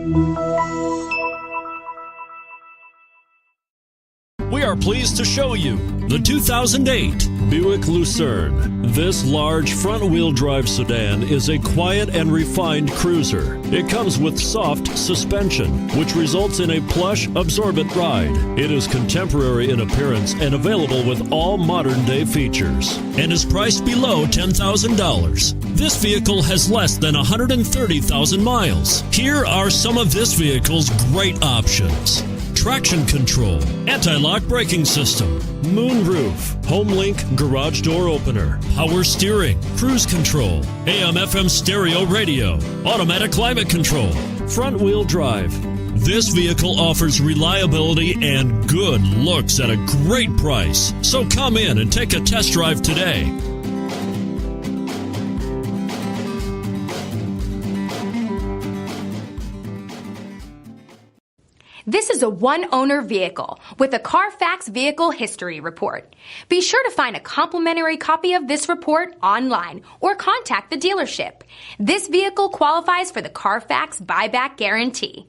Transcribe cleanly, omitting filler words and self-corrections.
We are pleased to show you the 2008 Buick Lucerne. This large front-wheel drive sedan is a quiet and refined cruiser. It comes with soft suspension, which results in a plush, absorbent ride. It is contemporary in appearance and available with all modern-day features and is priced below $10,000. This vehicle has less than 130,000 miles. Here are some of this vehicle's great options: traction control, anti-lock braking system, moonroof, HomeLink garage door opener, power steering, cruise control, AM/FM stereo radio, automatic climate control, front-wheel drive. This vehicle offers reliability and good looks at a great price. So come in and take a test drive today. This is a one-owner vehicle with a Carfax Vehicle History Report. Be sure to find a complimentary copy of this report online or contact the dealership. This vehicle qualifies for the Carfax Buyback Guarantee.